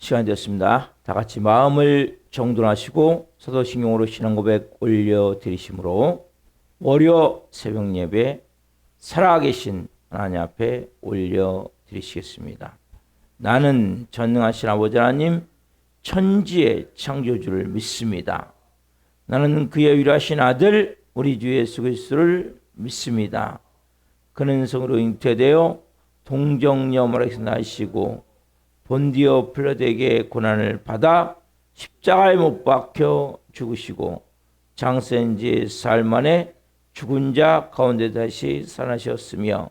시간이 되었습니다. 다 같이 마음을 정돈하시고 사도신경으로 신앙고백 올려드리심으로 월요 새벽 예배 살아계신 하나님 앞에 올려드리시겠습니다. 나는 전능하신 아버지 하나님 천지의 창조주를 믿습니다. 나는 그의 유일하신 아들 우리 주 예수 그리스도를 믿습니다. 그는 성으로 잉태되어 동정녀마리아에서 나시고 본디오 필라도에게 고난을 받아 십자가에 못 박혀 죽으시고 장사한 지 사흘 만에 죽은 자 가운데 다시 살아나셨으며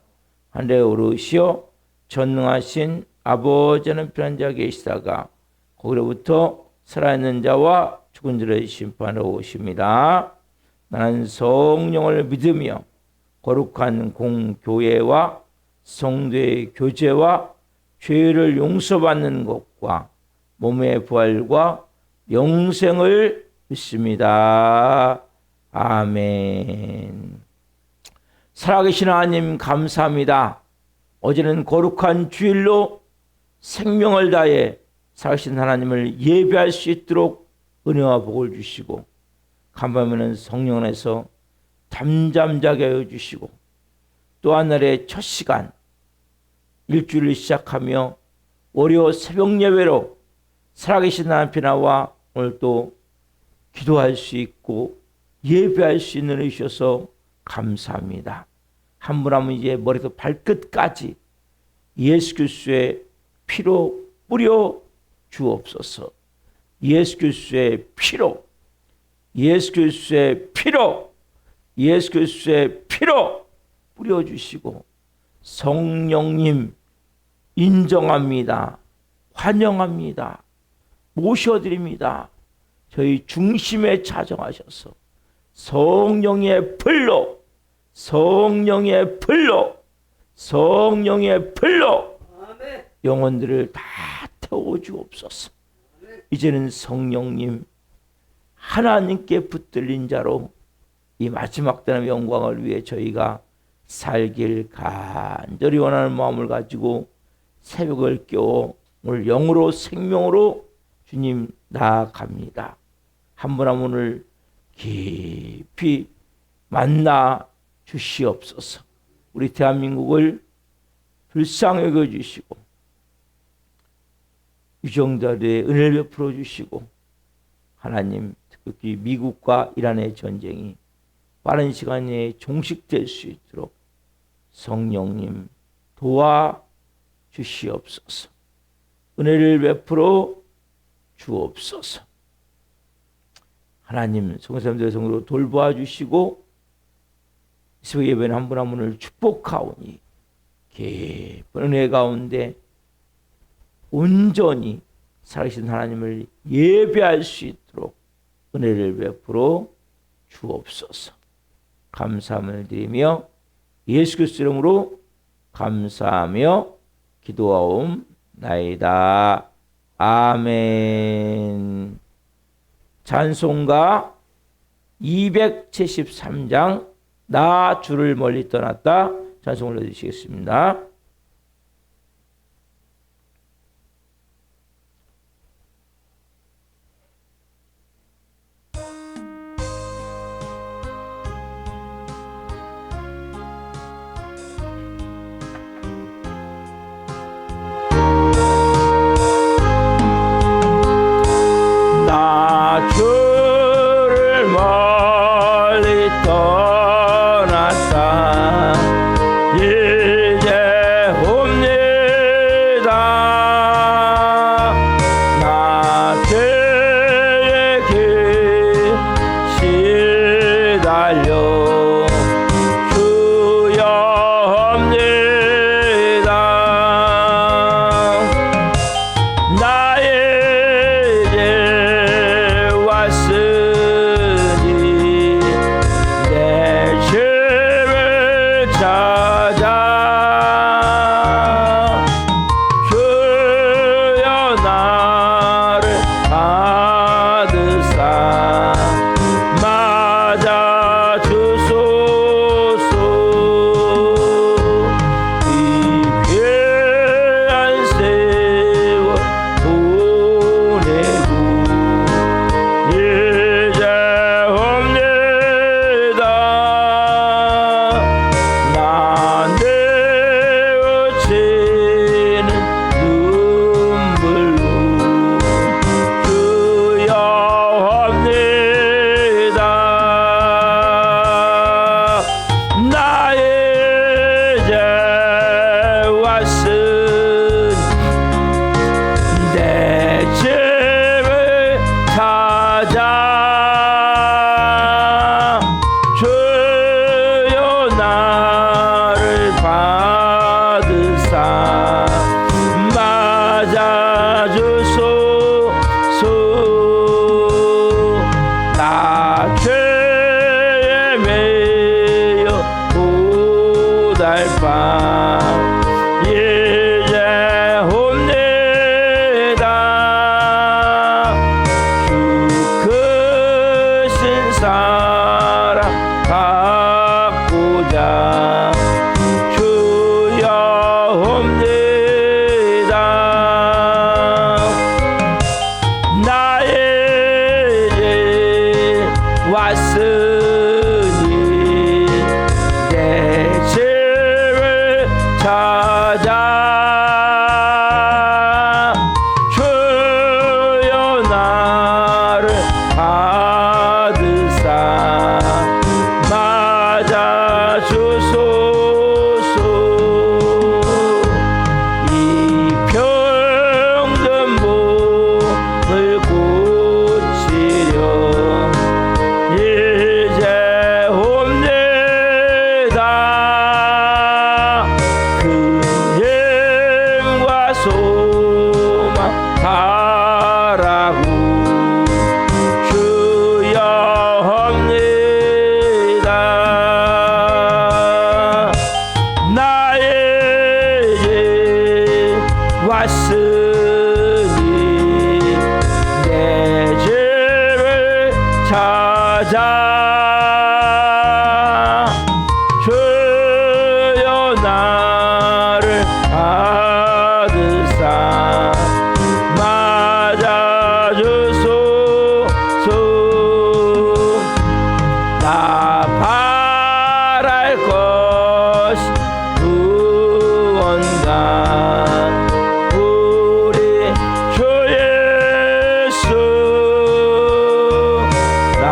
하늘에 오르시어 전능하신 아버지는 편한 자 계시다가 거기로부터 살아있는 자와 죽은 자를 심판하러 오십니다. 나는 성령을 믿으며 거룩한 공교회와 성도의 교제와 죄를 용서받는 것과 몸의 부활과 영생을 믿습니다. 아멘. 살아계신 하나님 감사합니다. 어제는 거룩한 주일로 생명을 다해 살아계신 하나님을 예배할 수 있도록 은혜와 복을 주시고 간밤에는 성령 안에서 잠잠자게 하여 주시고 또 한 날의 첫 시간 일주일을 시작하며 월요 새벽 예배로 살아계신 하나님 나와 오늘 또 기도할 수 있고 예배할 수 있는 은혜 주셔서 감사합니다. 한 분 한 분 이제 머리부터 발끝까지 예수 그리스도의 피로 뿌려 주옵소서. 예수 그리스도의 피로, 예수 그리스도의 피로, 예수 그리스도의 피로 뿌려 주시고 성령님 인정합니다. 환영합니다. 모셔드립니다. 저희 중심에 차정하셔서 성령의 불로, 성령의 불로, 성령의 불로 영혼들을 다 태워주옵소서. 이제는 성령님 하나님께 붙들린 자로 이 마지막 때의 영광을 위해 저희가 살길 간절히 원하는 마음을 가지고 새벽을 깨워 오늘 영으로 생명으로 주님 나아갑니다. 한 분 한 분을 깊이 만나 주시옵소서. 우리 대한민국을 불쌍히 여겨주시고 유정자들의 은혜를 베풀어 주시고 하나님 특히 미국과 이란의 전쟁이 빠른 시간 내에 종식될 수 있도록 성령님 도와주시옵소서. 은혜를 베풀어 주옵소서. 하나님 성사님들의 성으로 돌보아 주시고 새벽 예배는 한 분 한 분을 축복하오니 깊은 은혜 가운데 온전히 살아계신 하나님을 예배할 수 있도록 은혜를 베풀어 주옵소서. 감사함을 드리며 예수 그리스도 이름으로 감사하며 기도하옵나이다. 아멘. 찬송가 273장 나 주를 멀리 떠났다 찬송을 해주시겠습니다. 주를 멀리 떠났다 이제 소망 바라고 주여옵니다. 나에게 왔으니 내 죄를 찾아 주여 나를 받으사 맞아주소서. 나 바랄 것이 무언가 우리 주 예수 날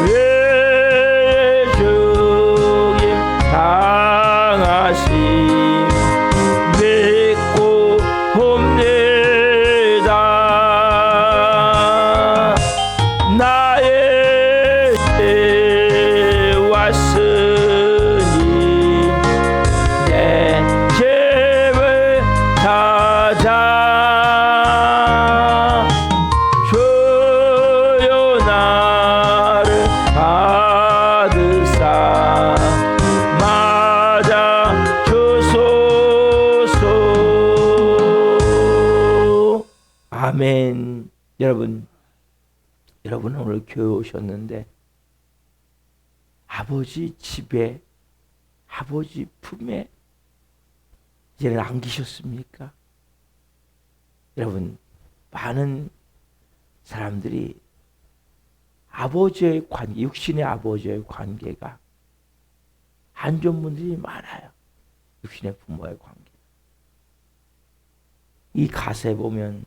위해 죽임 당하심 믿고 봅니다. 나의 죄 왔으니 내 죄를 찾아 주여 나를 받으사 맞아 주소서. 아멘. 여러분 오늘 교회 오셨는데 아버지 집에, 아버지 품에 이제는 안기셨습니까? 여러분, 많은 사람들이 아버지의 관계, 육신의 아버지의 관계가 안 좋은 분들이 많아요. 육신의 부모의 관계. 이 가사에 보면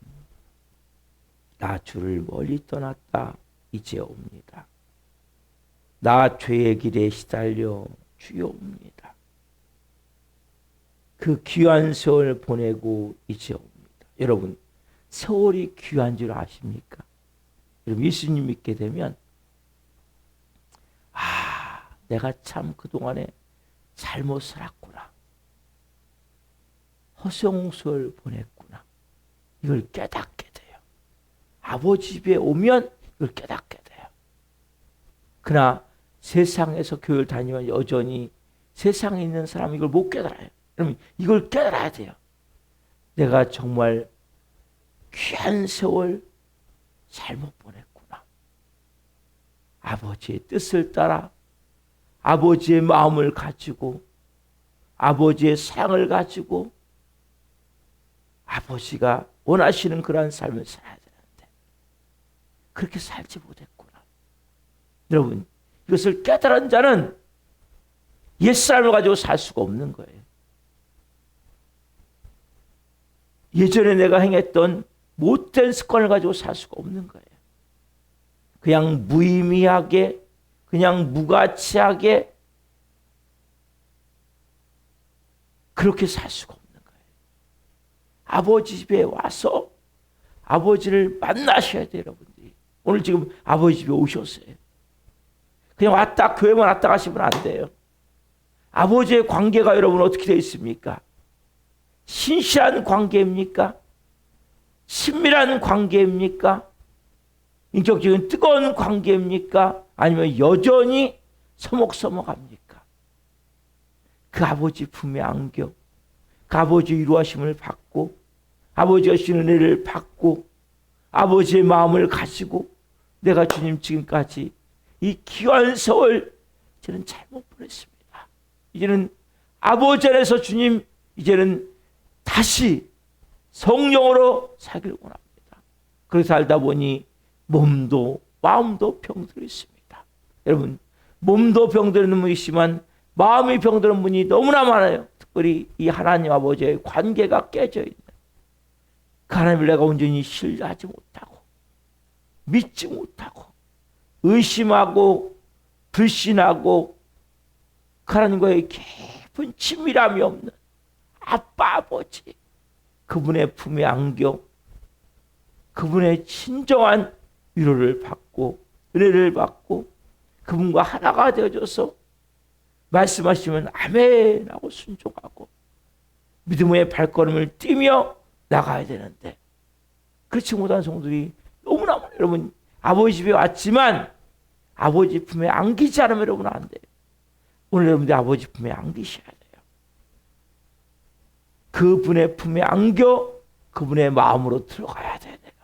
나 주를 멀리 떠났다 이제 옵니다. 나 죄의 길에 시달려 주여 옵니다. 그 귀한 세월 보내고 이제 옵니다. 여러분, 세월이 귀한 줄 아십니까? 여러분, 예수님 믿게 되면 내가 참 그동안에 잘못 살았구나. 허송세월 보냈구나. 이걸 깨닫게 돼요. 아버지 집에 오면 이걸 깨닫게 돼요. 그러나 세상에서 교회를 다니면 여전히 세상에 있는 사람이 이걸 못 깨달아요. 여러분, 이걸 깨달아야 돼요. 내가 정말 귀한 세월 잘못 보냈구나. 아버지의 뜻을 따라 아버지의 마음을 가지고 아버지의 사랑을 가지고 아버지가 원하시는 그러한 삶을 살아야 되는데 그렇게 살지 못했구나. 여러분, 이것을 깨달은 자는 옛사람을 가지고 살 수가 없는 거예요. 예전에 내가 행했던 못된 습관을 가지고 살 수가 없는 거예요. 그냥 무의미하게, 그냥 무가치하게 그렇게 살 수가 없는 거예요. 아버지 집에 와서 아버지를 만나셔야 돼요, 여러분들이. 오늘 지금 아버지 집에 오셨어요. 그냥 왔다, 교회만 왔다 가시면 안 돼요. 아버지의 관계가 여러분 어떻게 되어 있습니까? 신실한 관계입니까? 친밀한 관계입니까? 인격적인 뜨거운 관계입니까? 아니면 여전히 서먹서먹합니까? 그 아버지 품에 안겨 그 아버지의 위로하심을 받고 아버지가 주신 은혜를 받고 아버지의 마음을 가지고 내가 주님 지금까지 이 귀한 세월 이제는 잘못 보냈습니다. 이제는 아버지 안에서 주님 이제는 다시 성령으로 살기를 원합니다. 그렇게 살다 보니 몸도 마음도 병들어 있습니다. 여러분, 몸도 병드는 분이 있지만 마음이 병드는 분이 너무나 많아요. 특별히 이 하나님 아버지의 관계가 깨져 있는 그 하나님을 내가 온전히 신뢰하지 못하고 믿지 못하고 의심하고 불신하고 하나님과의 깊은 친밀함이 없는 아빠 아버지, 그분의 품에 안겨 그분의 진정한 위로를 받고 은혜를 받고 그분과 하나가 되어져서 말씀하시면 아멘 하고 순종하고 믿음의 발걸음을 뛰며 나가야 되는데 그렇지 못한 성도들이 너무나 여러분 아버지 집에 왔지만 아버지 품에 안기지 않으면 여러분 안 돼요. 오늘 여러분들 아버지 품에 안기셔야 돼요. 그분의 품에 안겨 그분의 마음으로 들어가야 돼요. 내가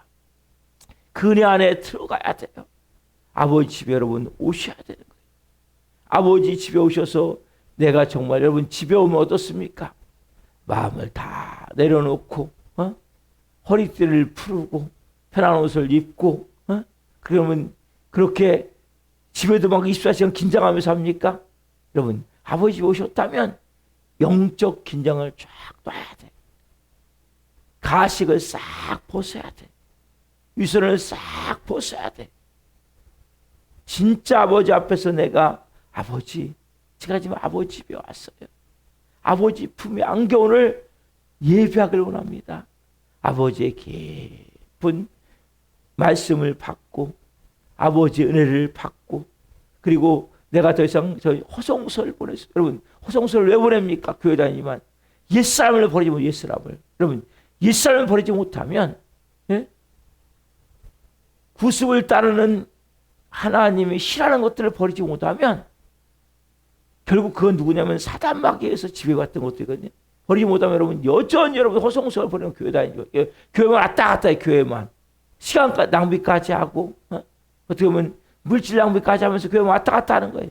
그 은혜 안에 들어가야 돼요. 아버지 집에 여러분 오셔야 되는 거예요. 아버지 집에 오셔서 내가 정말 여러분 집에 오면 어떻습니까? 마음을 다 내려놓고 허리띠를 풀고 편한 옷을 입고 그러면 그렇게 집에도 막 24시간 긴장하면서 합니까? 여러분 아버지 집에 오셨다면 영적 긴장을 쫙 놔야 돼. 가식을 싹 벗어야 돼. 위선을 싹 벗어야 돼. 진짜 아버지 앞에서 내가 아버지 제가 지금 아버지 집에 왔어요. 아버지 품에 안겨 오늘 예배하기를 원합니다. 아버지의 깊은 말씀을 받고 아버지의 은혜를 받고 그리고 내가 더 이상 저 허송서를 보냈어요. 여러분 허송서를 왜 보냅니까? 교회 다니지만 옛사람을 버리지 못하면 옛사람을 여러분 옛사람을 버리지 못하면 구습을 따르는 하나님이 싫어하는 것들을 버리지 못하면 결국 그건 누구냐면 사단마귀에서 지배받던 것들이거든요. 버리지 못하면 여러분 여전히 여러분 허송성을 버리는 교회 다니죠. 교회만 왔다 갔다 해. 교회만 시간 낭비까지 하고 어떻게 보면 물질 낭비까지 하면서 교회만 왔다 갔다 하는 거예요.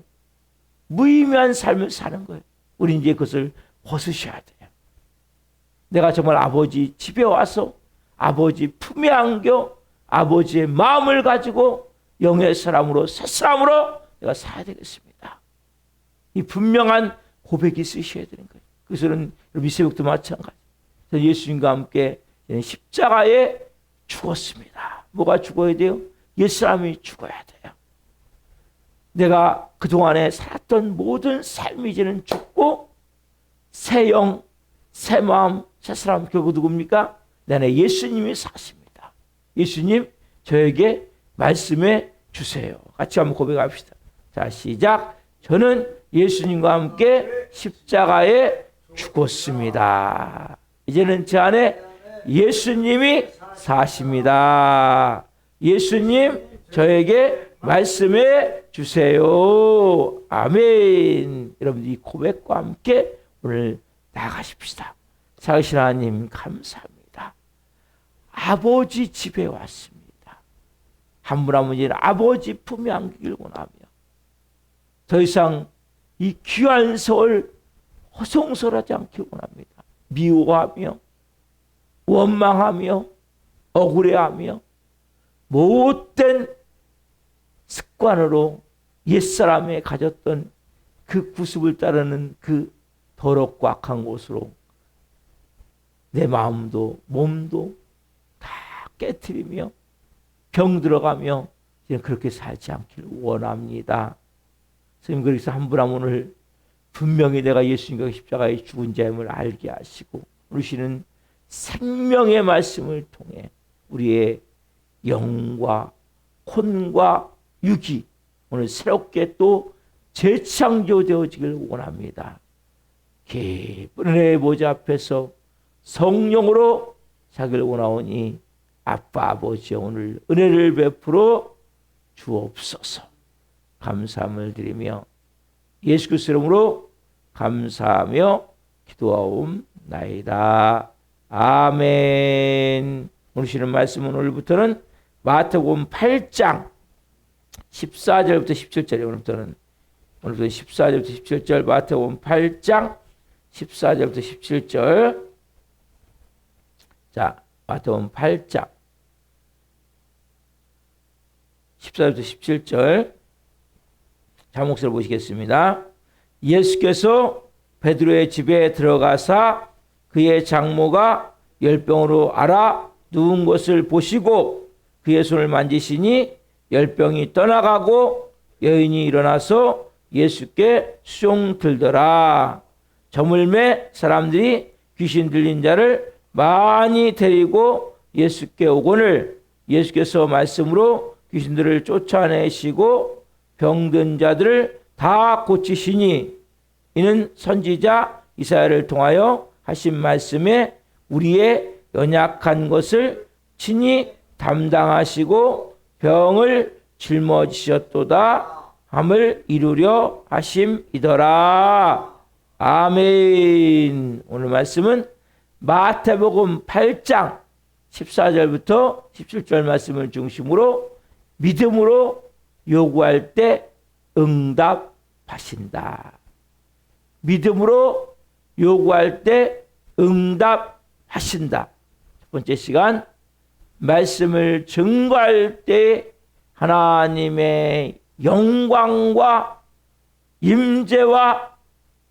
무의미한 삶을 사는 거예요. 우리 이제 그것을 벗으셔야 돼요. 내가 정말 아버지 집에 와서 아버지 품에 안겨 아버지의 마음을 가지고 영의 사람으로 새 사람으로 내가 살아야 되겠습니다. 이 분명한 고백이 있으셔야 되는 거예요. 그것은 미세복도 마찬가지. 예수님과 함께 십자가에 죽었습니다. 뭐가 죽어야 돼요? 옛사람이 죽어야 돼요. 내가 그동안에 살았던 모든 삶이 이제는 죽고 새 영, 새 마음, 새 사람 결국 누굽니까? 내 안에 예수님이 사십니다. 예수님 저에게 말씀해 주세요. 같이 한번 고백합시다. 자 시작. 저는 예수님과 함께 십자가에 죽었습니다. 이제는 제 안에 예수님이 사십니다. 예수님 저에게 말씀해 주세요. 아멘. 여러분 이 고백과 함께 오늘 나가십시다. 살아계신 하나님 감사합니다. 아버지 집에 왔습니다. 한 분 한 분이 아버지 품에 안기길 원하며 더 이상 이 귀한 서울 허송설하지 않길 원합니다. 미워하며 원망하며 억울해하며 못된 습관으로 옛사람에 가졌던 그 구습을 따르는 그 더럽고 악한 곳으로 내 마음도 몸도 다 깨트리며 병 들어가며 이제 그렇게 살지 않길 원합니다. 선생님 그래서 한 분 한 분을 분명히 내가 예수님과 십자가에 죽은 자임을 알게 하시고 우리시는 생명의 말씀을 통해 우리의 영과 혼과 육이 오늘 새롭게 또 재창조되어지길 원합니다. 깊은 은혜의 보좌 앞에서 성령으로 자기를 원하오니 아빠 아버지 오늘 은혜를 베풀어 주옵소서. 감사함을 드리며 예수 그리스도 이름으로 감사하며 기도하옵나이다. 아멘. 오늘 주시는 말씀은 오늘부터는 마태복음 8장 14절부터 17절에 오늘부터는 14절부터 17절 마태복음 8장 14절부터 17절 자 마태복음 8장 14절부터 17절 자목서를 보시겠습니다. 예수께서 베드로의 집에 들어가사 그의 장모가 열병으로 앓아 누운 것을 보시고 그의 손을 만지시니 열병이 떠나가고 여인이 일어나서 예수께 숭 들더라. 저물매 사람들이 귀신 들린 자를 많이 데리고 예수께 오거늘 예수께서 말씀으로 귀신들을 쫓아내시고 병든 자들을 다 고치시니 이는 선지자 이사야를 통하여 하신 말씀에 우리의 연약한 것을 친히 담당하시고 병을 짊어지셨도다 함을 이루려 하심이더라. 아멘. 오늘 말씀은 마태복음 8장 14절부터 17절 말씀을 중심으로 믿음으로 요구할 때 응답하신다. 믿음으로 요구할 때 응답하신다. 첫 번째 시간, 말씀을 증거할 때 하나님의 영광과 임재와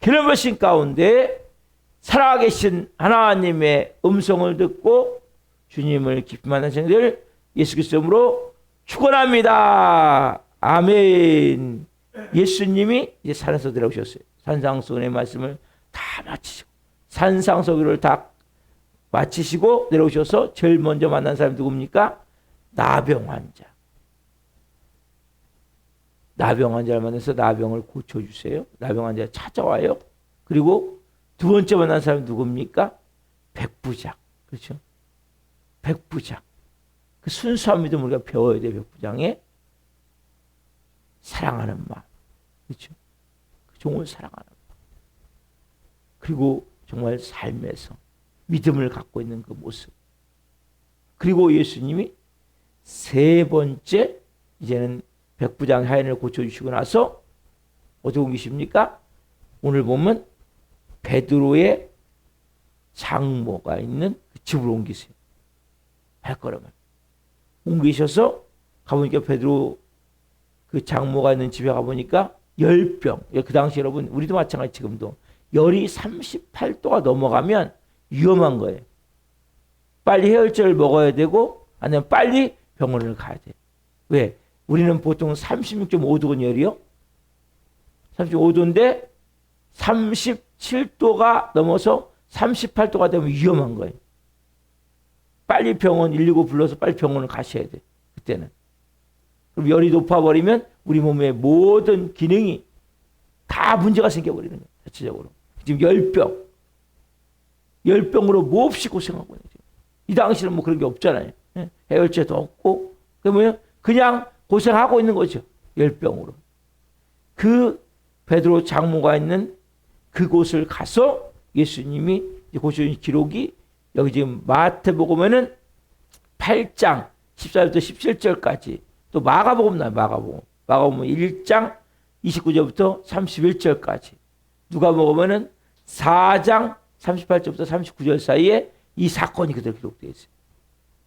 기름부으심 가운데 살아계신 하나님의 음성을 듣고 주님을 깊이 만난 생들 예수 그리스도 이름으로 축원합니다. 아멘. 예수님이 이제 산에서 내려오셨어요. 산상수훈의 말씀을 다 마치시고 산상수훈을 다 마치시고 내려오셔서 제일 먼저 만난 사람이 누굽니까? 나병 환자. 나병 환자를 만나서 나병을 고쳐주세요. 나병 환자가 찾아와요. 그리고 두 번째 만난 사람이 누굽니까? 백부장. 그렇죠? 백부장. 그 순수한 믿음 우리가 배워야 돼요. 백부장의 사랑하는 마음. 그렇죠? 그 종을 사랑하는 마음. 그리고 정말 삶에서 믿음을 갖고 있는 그 모습. 그리고 예수님이 세 번째 이제는 백부장 하인을 고쳐주시고 나서 어디 옮기십니까? 오늘 보면 베드로의 장모가 있는 그 집으로 옮기세요. 발걸음을 옮기셔서 가보니까 베드로 그 장모가 있는 집에 가보니까 열병. 그 당시 여러분 우리도 마찬가지 지금도 열이 38도가 넘어가면 위험한 거예요. 빨리 해열제를 먹어야 되고 아니면 빨리 병원을 가야 돼. 왜? 우리는 보통 36.5도건 열이요. 35도인데 37도가 넘어서 38도가 되면 위험한 거예요. 빨리 병원 119 불러서 빨리 병원을 가셔야 돼. 그때는. 그럼 열이 높아버리면 우리 몸의 모든 기능이 다 문제가 생겨버리는 거예요. 자체적으로. 지금 열병으로 몹시 고생하고 있는 거죠. 이 당시는 뭐 그런 게 없잖아요. 해열제도 없고. 그러면 그냥 고생하고 있는 거죠. 열병으로. 그 베드로 장모가 있는 그곳을 가서 예수님이 고쳐준 기록이 여기 지금 마태복음에는 8장 14절부터 17절까지 또 마가복음 나요. 마가복음 1장 29절부터 31절까지 누가복음에는 4장 38절부터 39절 사이에 이 사건이 그대로 기록되어 있어요.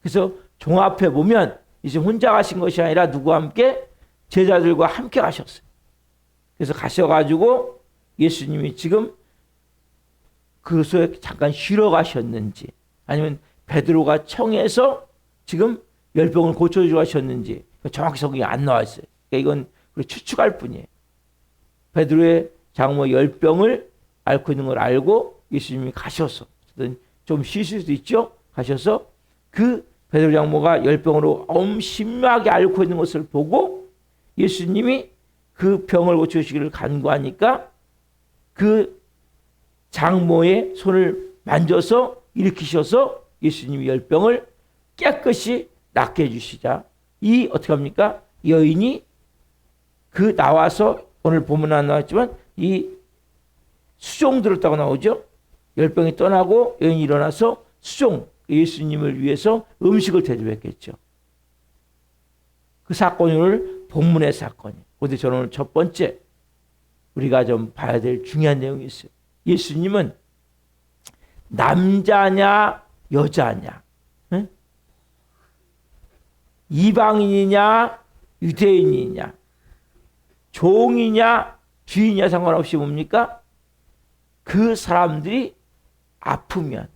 그래서 종합해 보면 이제 혼자 가신 것이 아니라 누구와 함께 제자들과 함께 가셨어요. 그래서 가셔가지고 예수님이 지금 그곳에 잠깐 쉬러 가셨는지 아니면 베드로가 청해서 지금 열병을 고쳐주러 가셨는지 정확히 성경이 안 나와 있어요. 그러니까 이건 추측할 뿐이에요. 베드로의 장모 열병을 앓고 있는 걸 알고 예수님이 가셔서 좀 쉬실 수도 있죠. 가셔서 그 베드로 장모가 열병으로 심하게 앓고 있는 것을 보고 예수님이 그 병을 고쳐주시기를 간구하니까 그 장모의 손을 만져서 일으키셔서 예수님이 열병을 깨끗이 낫게 해주시자 이 어떻게 합니까? 여인이 그 나와서 오늘 본문 안 나왔지만 이 수종 들었다고 나오죠. 열병이 떠나고 여인이 일어나서 수종 예수님을 위해서 음식을 대접했겠죠. 그 사건이 오늘 본문의 사건이에요. 그런데 저는 오늘 첫 번째 우리가 좀 봐야 될 중요한 내용이 있어요. 예수님은 남자냐 여자냐 응? 이방인이냐 유대인이냐 종이냐 주인이냐 상관없이 뭡니까? 그 사람들이 아프면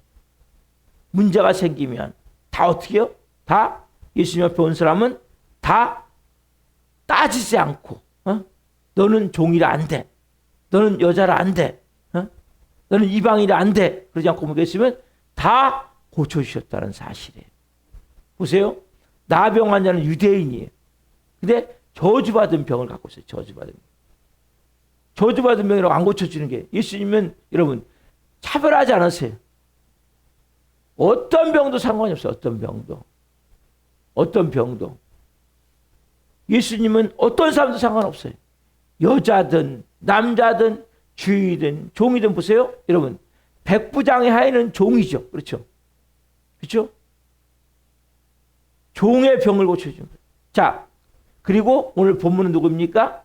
문제가 생기면 다 어떻게 해요? 다 예수님 앞에 온 사람은 다 따지지 않고 너는 종이라 안 돼. 너는 여자라 안 돼. 너는 이방이라 안 돼. 그러지 않고 보겠으면 다 고쳐주셨다는 사실이에요. 보세요. 나병 환자는 유대인이에요. 근데 저주받은 병을 갖고 있어요. 저주받은 병이라고 안 고쳐주는 게 예수님은 여러분 차별하지 않으세요. 어떤 병도 상관이 없어요. 어떤 병도. 어떤 병도. 예수님은 어떤 사람도 상관없어요. 여자든 남자든 주인이든 종이든 보세요. 여러분 백부장의 하에는 종이죠. 그렇죠? 그렇죠? 종의 병을 고쳐주는 거예요. 자, 그리고 오늘 본문은 누구입니까?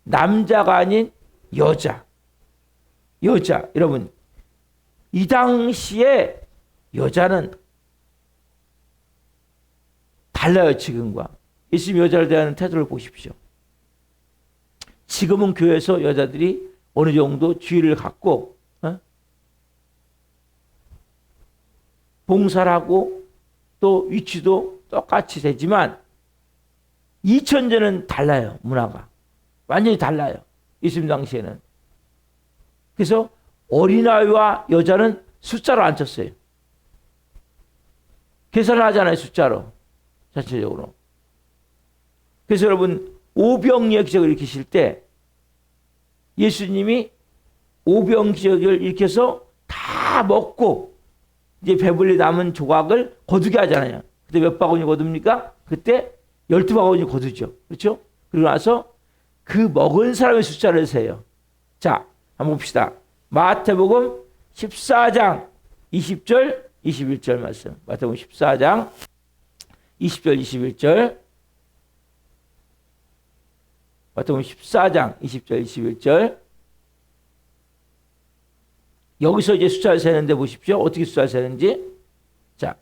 남자가 아닌 여자. 여자. 여러분 이 당시에 여자는 달라요. 지금과. 예수님 여자를 대하는 태도를 보십시오. 지금은 교회에서 여자들이 어느 정도 지위를 갖고 봉사를 하고 또 위치도 똑같이 되지만 2000년은 달라요. 문화가. 완전히 달라요. 예수님 당시에는. 그래서 어린아이와 여자는 숫자로 안 쳤어요. 계산을 하잖아요. 숫자로. 자체적으로. 그래서 여러분 오병이어 기적을 일으키실 때 예수님이 오병 기적을 일으켜서 다 먹고 이제 배불리 남은 조각을 거두게 하잖아요. 그때 몇 바구니 거둡니까? 그때 12바구니 거두죠. 그렇죠? 그리고 나서 그 먹은 사람의 숫자를 세요. 자, 한번 봅시다. 마태복음 14장 20절 21절 말씀. 마태복음 14장 20절 21절. 마태복음 14장 20절 21절. 여기서 이제 숫자를 세는데 보십시오. 어떻게 숫자를 세는지. 자,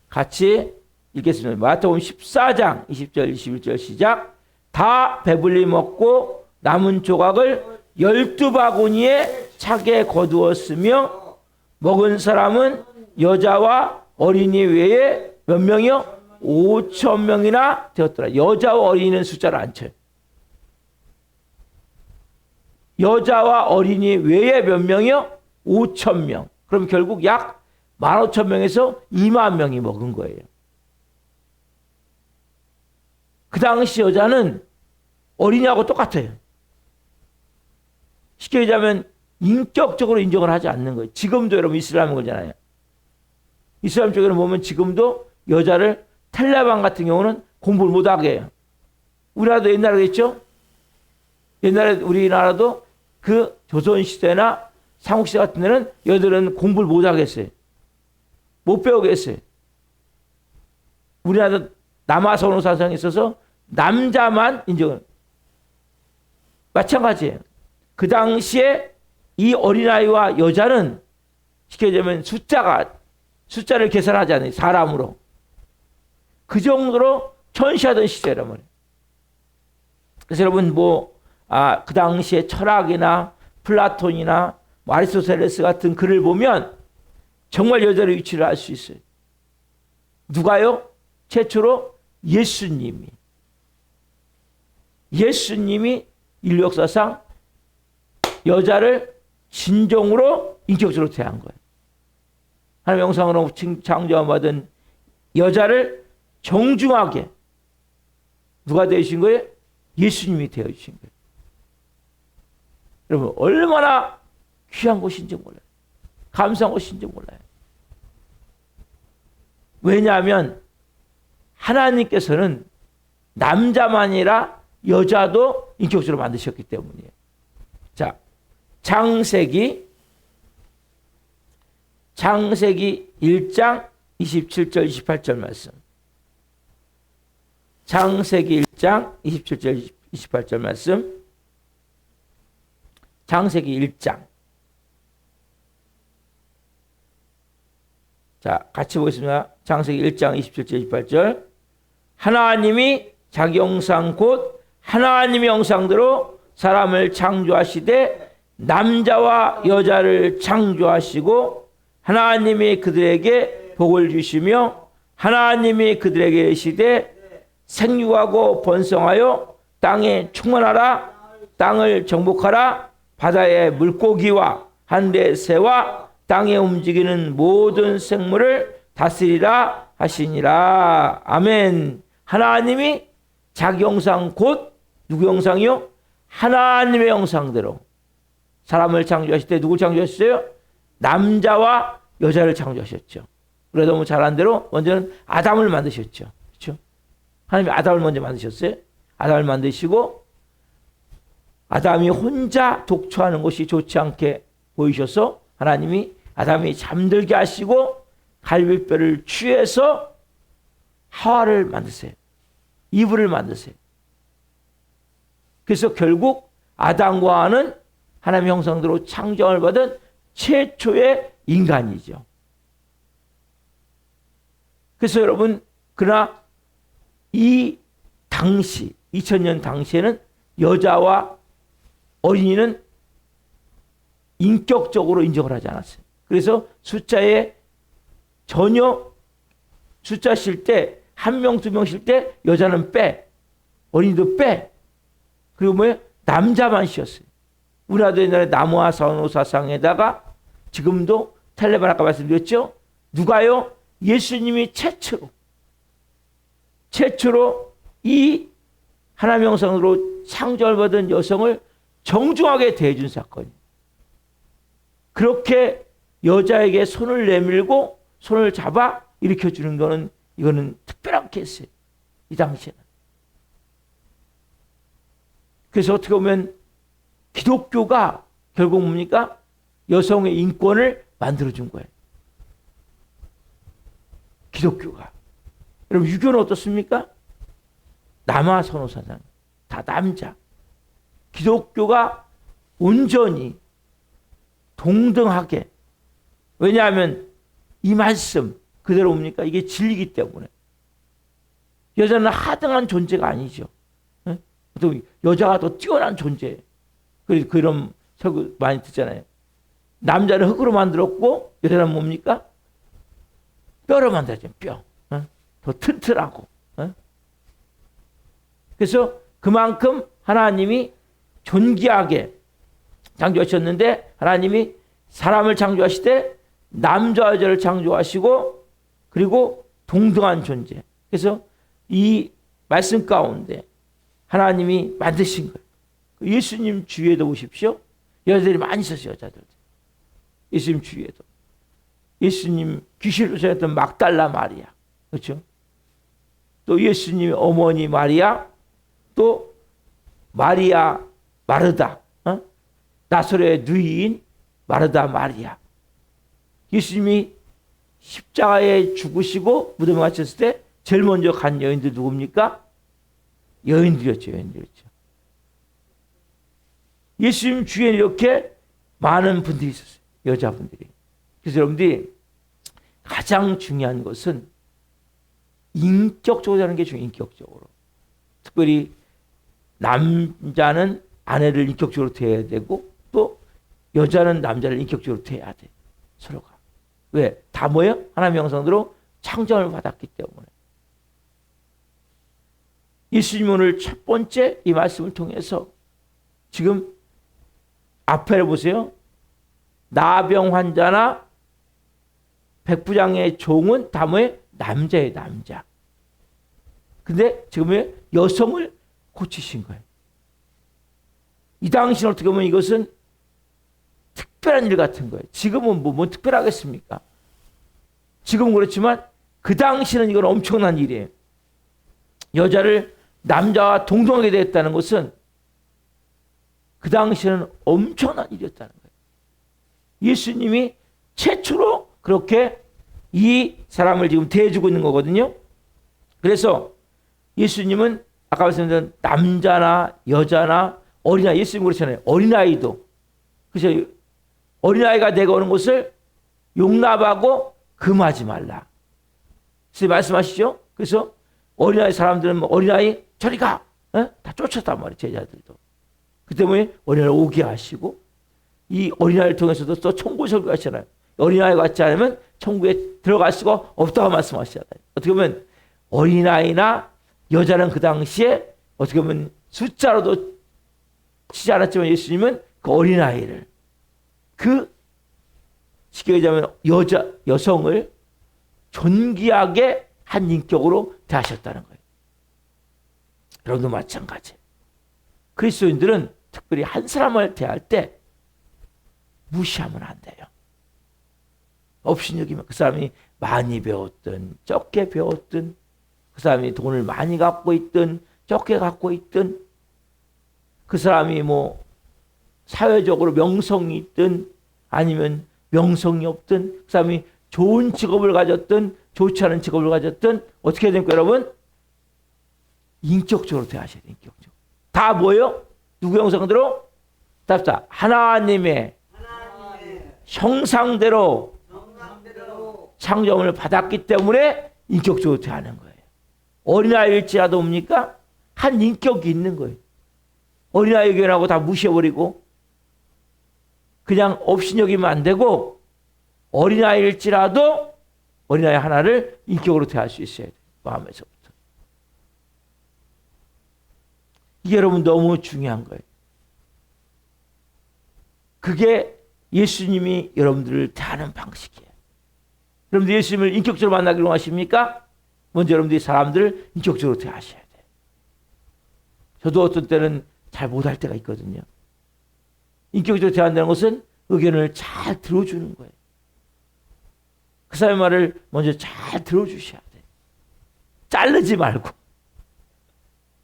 같이 읽겠습니다. 마태복음 14장 20절 21절 시작. 다 배불리 먹고 남은 조각을 12바구니에 차게 거두었으며 먹은 사람은 여자와 어린이 외에 몇 명이요? 5,000명이나 되었더라. 여자와 어린이는 숫자를 안 쳐요. 여자와 어린이 외에 몇 명이요? 5,000명. 그럼 결국 약 15,000명에서 2만 명이 먹은 거예요. 그 당시 여자는 어린이하고 똑같아요. 쉽게 얘기하면 인격적으로 인정을 하지 않는 거예요. 지금도 여러분 이슬람인 거잖아요. 이슬람 쪽에는 보면 지금도 여자를 탈레반 같은 경우는 공부를 못하게 해요. 우리나라도 옛날에 그랬죠? 옛날에 우리나라도 그 조선시대나 삼국시대 같은 데는 여자들은 공부를 못하게 했어요. 못 배우게 했어요. 우리나라도 남아선호 사상이 있어서 남자만 인정을. 마찬가지예요. 그 당시에 이 어린아이와 여자는 쉽게 얘기하면 숫자를 계산하지 않아요. 사람으로. 그 정도로 천시하던 시대란 말이에요. 그래서 여러분 그 당시에 철학이나 플라톤이나 아리스토텔레스 같은 글을 보면 정말 여자의 위치를 알 수 있어요. 누가요? 최초로 예수님이 인류 역사상 여자를 진정으로 인격적으로 대한 거예요. 하나님의 영상으로 창조받은 여자를 정중하게 누가 되어주신 거예요? 예수님이 되어주신 거예요. 여러분 얼마나 귀한 것인지 몰라요. 감사한 것인지 몰라요. 왜냐하면 하나님께서는 남자만 아니라 여자도 인격적으로 만드셨기 때문이에요. 자, 창세기 1장 27절 28절 말씀. 창세기 1장 27절 28절 말씀. 창세기 1장. 자, 같이 보겠습니다. 창세기 1장 27절 28절. 하나님이 자기 형상 곧 하나님의 형상대로 사람을 창조하시되 남자와 여자를 창조하시고 하나님이 그들에게 복을 주시며 하나님이 그들에게 이르시되 생육하고 번성하여 땅에 충만하라. 땅을 정복하라. 바다의 물고기와 하늘의 새와 땅에 움직이는 모든 생물을 다스리라 하시니라. 아멘. 하나님이 자기 형상 곧 누구 형상이요? 하나님의 형상대로 사람을 창조하실 때 누굴 창조하셨어요? 남자와 여자를 창조하셨죠. 우리가 너무 잘한 대로 먼저는 아담을 만드셨죠. 그렇죠? 하나님이 아담을 먼저 만드셨어요. 아담을 만드시고 아담이 혼자 독초하는 것이 좋지 않게 보이셔서 하나님이 아담이 잠들게 하시고 갈비뼈를 취해서 하와를 만드세요. 이브를 만드세요. 그래서 결국 아담과 하와는 하나님의 형상대로 창조를 받은 최초의 인간이죠. 그래서 여러분, 그러나 이 당시 2000년 당시에는 여자와 어린이는 인격적으로 인정을 하지 않았어요. 그래서 숫자에 전혀 숫자 쉴 때 한 명, 두 명 쉴 때 여자는 빼, 어린이도 빼. 그리고 뭐예요? 남자만 쉬었어요. 우리나라도 옛날에 나무와 산호사상에다가 지금도 텔레반 아까 말씀드렸죠? 누가요? 예수님이 최초로 이 하나님의 형상으로 창조를 받은 여성을 정중하게 대해준 사건이에요. 그렇게 여자에게 손을 내밀고 손을 잡아 일으켜주는 거는 이거는 특별한 케이스예요. 이 당시에는. 그래서 어떻게 보면 기독교가 결국 뭡니까? 여성의 인권을 만들어준 거예요. 기독교가. 여러분 유교는 어떻습니까? 남아 선호사상 다 남자. 기독교가 온전히 동등하게. 왜냐하면 이 말씀 그대로 옵니까? 이게 진리이기 때문에. 여자는 하등한 존재가 아니죠. 또 여자가 더 뛰어난 존재예요. 그런 설교 많이 듣잖아요. 남자는 흙으로 만들었고 여자는 뭡니까? 뼈로 만들었죠. 뼈. 더 튼튼하고. 그래서 그만큼 하나님이 존귀하게 창조하셨는데 하나님이 사람을 창조하실 때 남자와 여자를 창조하시고 그리고 동등한 존재. 그래서 이 말씀 가운데 하나님이 만드신 거예요. 예수님 주위에도 보십시오. 여자들이 많이 있었어요. 여자들. 예수님 주위에도. 예수님 귀신을 쫓아냈던 막달라 마리아. 그렇죠? 또 예수님의 어머니 마리아, 또 마리아 마르다. 나사렛의 누이인 마르다 마리아. 예수님이 십자가에 죽으시고 무덤에 갇혔을 때 제일 먼저 간 여인들 누굽니까? 여인들이었죠. 예수님 주위에 이렇게 많은 분들이 있었어요. 여자분들이. 그래서 여러분들이 가장 중요한 것은 인격적으로 하는 게 중요해요. 인격적으로. 특별히 남자는 아내를 인격적으로 대해야 되고 또 여자는 남자를 인격적으로 대해야 돼. 서로가. 왜? 다 뭐예요? 하나님의 형상대로 창조를 받았기 때문에. 예수님 오늘 첫 번째 이 말씀을 통해서 지금 앞에를 보세요. 나병 환자나 백부장의 종은 다 뭐예요? 남자예요. 남자. 근데 지금 여성을 고치신 거예요. 이 당시는 어떻게 보면 이것은 특별한 일 같은 거예요. 지금은 뭐 특별하겠습니까? 지금은 그렇지만 그 당시는 이건 엄청난 일이에요. 여자를 남자와 동등하게 됐다는 것은 그 당시에는 엄청난 일이었다는 거예요. 예수님이 최초로 그렇게 이 사람을 지금 대해주고 있는 거거든요. 그래서 예수님은 아까 말씀드린 남자나 여자나 어린아이, 예수님 그렇잖아요. 어린아이도. 그래서 어린아이가 내가 오는 것을 용납하고 금하지 말라. 그래서 말씀하시죠. 그래서 어린아이 사람들은 뭐 어린아이 저리 가. 다 쫓았단 말이에요. 제자들도. 그 때문에 어린아이를 오게 하시고 이 어린아이를 통해서도 또 천국 설교하시잖아요. 어린아이 같지 않으면 천국에 들어갈 수가 없다고 말씀하시잖아요. 어떻게 보면 어린아이나 여자는 그 당시에 어떻게 보면 숫자로도 치지 않았지만 예수님은 그 어린아이를 쉽게 얘기하면 여성을 존귀하게 한 인격으로 대하셨다는 거예요. 여러분도 마찬가지. 그리스도인들은 특별히 한 사람을 대할 때 무시하면 안 돼요. 업신여기면 그 사람이 많이 배웠든 적게 배웠든, 그 사람이 돈을 많이 갖고 있든 적게 갖고 있든, 그 사람이 뭐 사회적으로 명성이 있든 아니면 명성이 없든, 그 사람이 좋은 직업을 가졌든 좋지 않은 직업을 가졌든 어떻게 됩니까 여러분? 인격적으로 대하셔야 돼요. 인격적으로. 다 뭐예요? 누구 형상대로? 답다. 하나님의 형상대로 창조을 받았기 때문에 인격적으로 대하는 거예요. 어린아이일지라도 뭡니까? 한 인격이 있는 거예요. 어린아이 의견하고 다 무시해버리고 그냥 업신여기면 안 되고, 어린아이일지라도 어린아이 하나를 인격으로 대할 수 있어야 돼요. 마음에서부터. 이게 여러분 너무 중요한 거예요. 그게 예수님이 여러분들을 대하는 방식이에요. 여러분들 예수님을 인격적으로 만나기로 하십니까? 먼저 여러분들이 사람들을 인격적으로 대하셔야 돼요. 저도 어떤 때는 잘 못할 때가 있거든요. 인격적으로 대한다는 것은 의견을 잘 들어주는 거예요. 그 사람의 말을 먼저 잘 들어주셔야 돼요. 자르지 말고.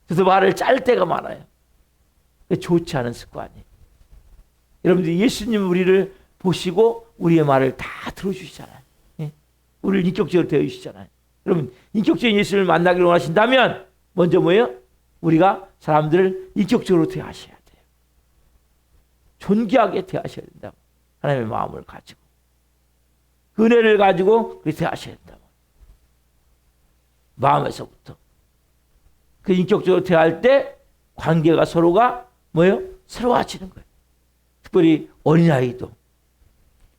그래서 말을 짤 때가 많아요. 좋지 않은 습관이에요. 여러분들 예수님 우리를 보시고 우리의 말을 다 들어주시잖아요. 예? 우리를 인격적으로 대해주시잖아요. 여러분 인격적인 예수님을 만나기를 원하신다면 먼저 뭐예요? 우리가 사람들을 인격적으로 대하셔야 돼요. 존귀하게 대하셔야 된다. 하나님의 마음을 가지고 은혜를 가지고 그렇게 대하셔야 된다. 마음에서부터. 그 인격적으로 대할 때 관계가 서로가 뭐예요? 새로워지는 거예요. 특별히 어린아이도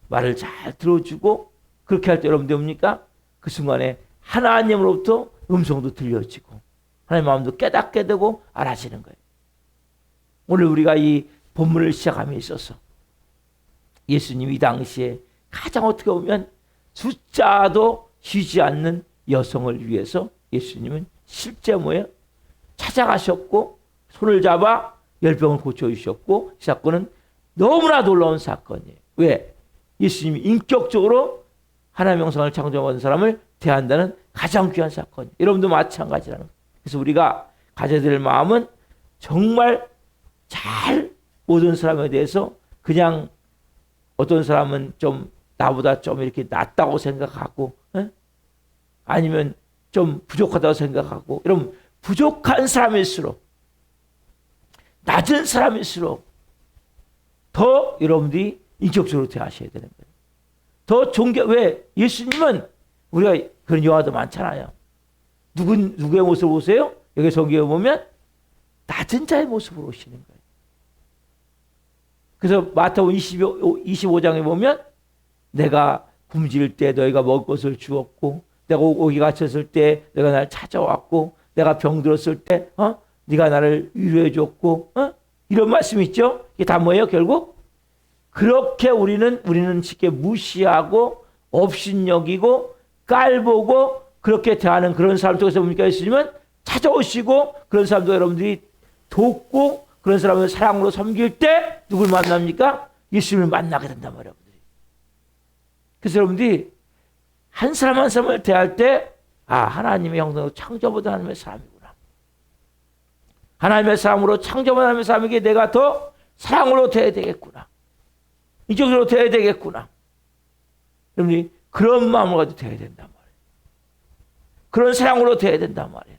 말을 잘 들어주고 그렇게 할 때 여러분들 뭡니까? 그 순간에 하나님으로부터 음성도 들려지고 하나님의 마음도 깨닫게 되고 알아지는 거예요. 오늘 우리가 이 본문을 시작함에 있어서 예수님이 이 당시에 가장 어떻게 보면 숫자도 쉬지 않는 여성을 위해서 예수님은 실제 뭐예요? 찾아가셨고 손을 잡아 열병을 고쳐주셨고, 이 사건은 너무나 놀라운 사건이에요. 왜? 예수님이 인격적으로 하나님의 형상을 창조한 사람을 대한다는 가장 귀한 사건이에요. 여러분도 마찬가지라는 거예요. 그래서 우리가 가져야 될 마음은 정말 잘 모든 사람에 대해서 그냥 어떤 사람은 좀 나보다 좀 이렇게 낫다고 생각하고 아니면 좀 부족하다고 생각하고, 여러분 부족한 사람일수록 낮은 사람일수록 더 여러분들이 인격적으로 대하셔야 되는 거예요. 더 왜? 예수님은 우리가 그런 영화도 많잖아요. 누구의 모습을 보세요? 여기 성경에 보면 낮은 자의 모습으로 오시는 거예요. 그래서 마태복음 25장에 보면 내가 굶주릴 때 너희가 먹을 것을 주었고, 내가 오기 갇혔을 때 내가 나를 찾아왔고, 내가 병들었을 때 네가 나를 위로해 줬고, 이런 말씀 있죠? 이게 다 뭐예요? 결국 그렇게 우리는 쉽게 무시하고 업신여기고 깔보고 그렇게 대하는 그런 사람 속에서 뭡니까? 예수님은 찾아오시고 그런 사람도 여러분들이 돕고 그런 사람을 사랑으로 섬길 때 누굴 만납니까? 예수님을 만나게 된단 말이에요. 그래서 여러분들이 한 사람 한 사람을 대할 때 하나님의 형상으로 창조받은 하나님의 사람이구나. 하나님의 사람으로 창조받은 하나님의 사람에게 내가 더 사랑으로 대해야 되겠구나. 인격적으로 대해야 되겠구나. 여러분이 그런 마음을 가지고 대해야 된단 말이에요. 그런 사랑으로 대해야 된단 말이에요.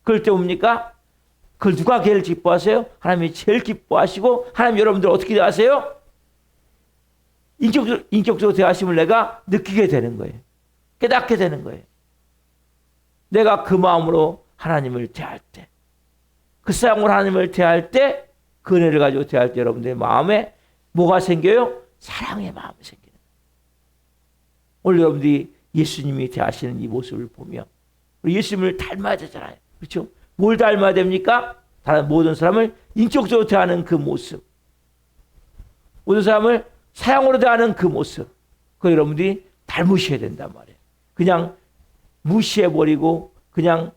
그럴 때 뭡니까? 그걸 누가 제일 기뻐하세요? 하나님이 제일 기뻐하시고, 하나님 여러분들 어떻게 대하세요? 인격적으로 대하심을 내가 느끼게 되는 거예요. 깨닫게 되는 거예요. 내가 그 마음으로 하나님을 대할 때, 그 사랑으로 하나님을 대할 때, 그 은혜를 가지고 대할 때 여러분들의 마음에 뭐가 생겨요? 사랑의 마음이 생기는 거예요. 오늘 여러분들이 예수님이 대하시는 이 모습을 보면 예수님을 닮아야 되잖아요. 그렇죠? 뭘 닮아야 됩니까? 다른 모든 사람을 인격적으로 대하는 그 모습, 모든 사람을 사랑으로 대하는 그 모습, 그거 여러분들이 닮으셔야 된단 말이에요. 그냥 무시해버리고 그냥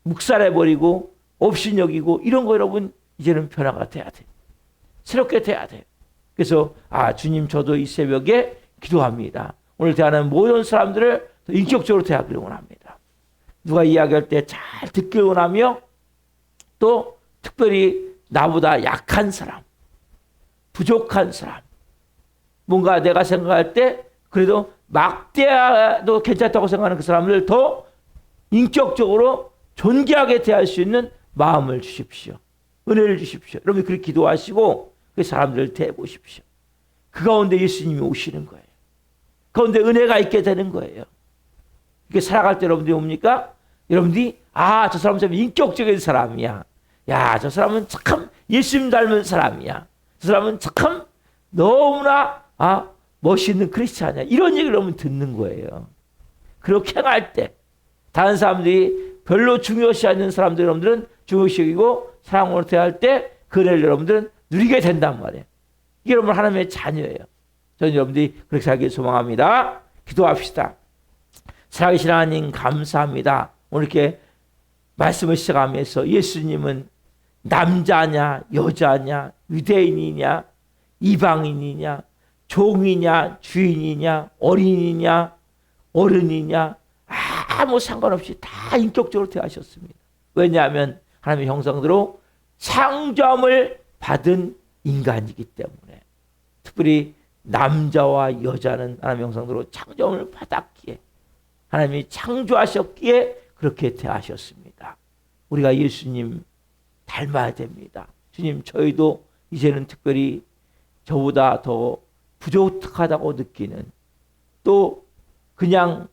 묵살해버리고 업신여기고 이런 거 여러분 이제는 변화가 돼야 돼요. 새롭게 돼야 돼요. 그래서 주님 저도 이 새벽에 기도합니다. 오늘 대하는 모든 사람들을 더 인격적으로 대하기를 원합니다. 누가 이야기할 때 잘 듣기를 원하며 또 특별히 나보다 약한 사람, 부족한 사람, 뭔가 내가 생각할 때 그래도 막대해도 괜찮다고 생각하는 그 사람을 더 인격적으로 존귀하게 대할 수 있는 마음을 주십시오. 은혜를 주십시오. 여러분 그렇게 기도하시고 그 사람들을 대해보십시오. 그 가운데 예수님이 오시는 거예요. 그 가운데 은혜가 있게 되는 거예요. 이렇게 살아갈 때 여러분들이 뭡니까? 여러분들이 저 사람은 참 인격적인 사람이야. 야, 저 사람은 참 예수님 닮은 사람이야. 저 사람은 참 너무나 멋있는 크리스찬이야. 이런 얘기를 여러분 듣는 거예요. 그렇게 행할 때 다른 사람들이 별로 중요시 하는 사람들 여러분들은 중요시 여기고 사랑으로 대할 때 그 은혜를 여러분들은 누리게 된단 말이에요. 이게 여러분 하나님의 자녀예요. 저는 여러분들이 그렇게 살길 소망합니다. 기도합시다. 살아계신 하나님 감사합니다. 오늘 이렇게 말씀을 시작하면서 예수님은 남자냐 여자냐 유대인이냐 이방인이냐 종이냐 주인이냐 어린이냐 어른이냐 아무 상관없이 다 인격적으로 대하셨습니다. 왜냐하면 하나님의 형상대로 창조함을 받은 인간이기 때문에 특별히 남자와 여자는 하나님의 형상대로 창조함을 받았기에 하나님이 창조하셨기에 그렇게 대하셨습니다. 우리가 예수님 닮아야 됩니다. 주님 저희도 이제는 특별히 저보다 더 부족하다고 느끼는 또 그냥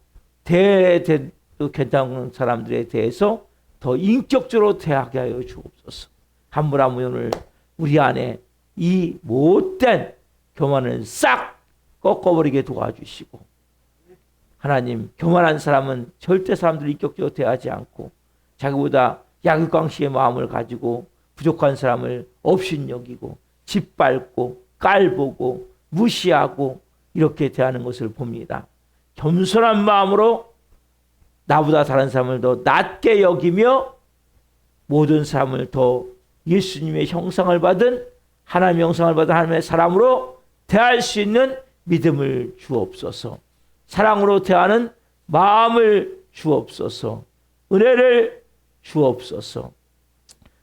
대해도 괜찮은 사람들에 대해서 더 인격적으로 대하게 하여 주옵소서. 한 분 한 분 오늘 우리 안에 이 못된 교만을 싹 꺾어버리게 도와주시고 하나님 교만한 사람은 절대 사람들을 인격적으로 대하지 않고 자기보다 약육강식의 마음을 가지고 부족한 사람을 업신여기고 짓밟고 깔보고 무시하고 이렇게 대하는 것을 봅니다. 겸손한 마음으로 나보다 다른 사람을 더 낮게 여기며 모든 사람을 더 예수님의 형상을 받은 하나님의 형상을 받은 하나님의 사람으로 대할 수 있는 믿음을 주옵소서. 사랑으로 대하는 마음을 주옵소서. 은혜를 주옵소서.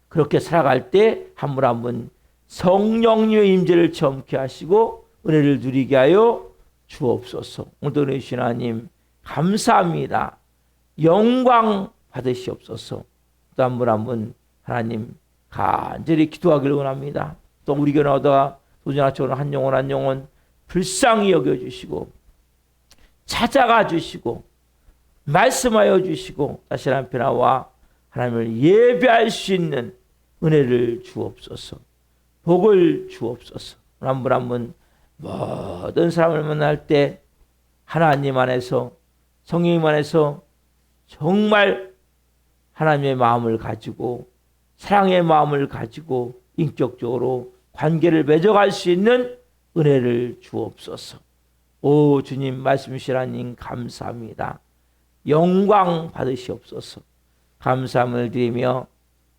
그렇게 살아갈 때 한 분 한 분 성령님의 임재를 체험케 하시고 은혜를 누리게 하여 주옵소서. 오늘도 은혜 주신 하나님 감사합니다. 영광 받으시옵소서. 또 한 분 한 분 하나님 간절히 기도하기를 원합니다. 또 우리 교회 나오다가 도전하처럼 한 영혼 한 영혼 불쌍히 여겨주시고 찾아가 주시고 말씀하여 주시고 다시 한편 나와 하나님을 예배할 수 있는 은혜를 주옵소서. 복을 주옵소서. 한 분 한 분 모든 사람을 만날 때 하나님 안에서 성령 안에서 정말 하나님의 마음을 가지고 사랑의 마음을 가지고 인격적으로 관계를 맺어갈 수 있는 은혜를 주옵소서. 오 주님 말씀 주신 하나님 감사합니다. 영광 받으시옵소서. 감사함을 드리며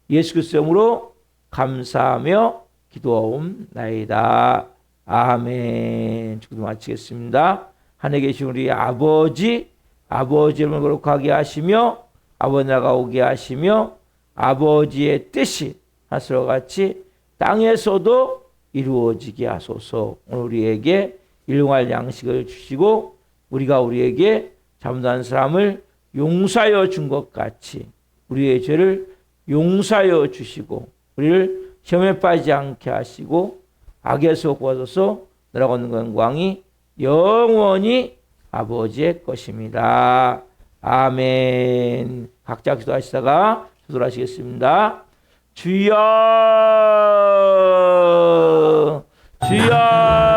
예수 그리스도의 이름으로 감사하며 기도하옵나이다. 아멘. 기도 마치겠습니다. 하늘에 계신 우리 아버지 이름을 거룩하게 하시며 아버지 나라가 오게 하시며 아버지의 뜻이 하늘과 같이 땅에서도 이루어지게 하소서. 오늘 우리에게 일용할 양식을 주시고 우리가 우리에게 잘못한 사람을 용서하여 준 것 같이 우리의 죄를 용서하여 주시고 우리를 시험에 빠지지 않게 하시고 악에서 구하소서. 나라가 얻는 영광이 영원히 아버지의 것입니다. 아멘. 각자 기도하시다가 기도하시겠습니다. 주여 주여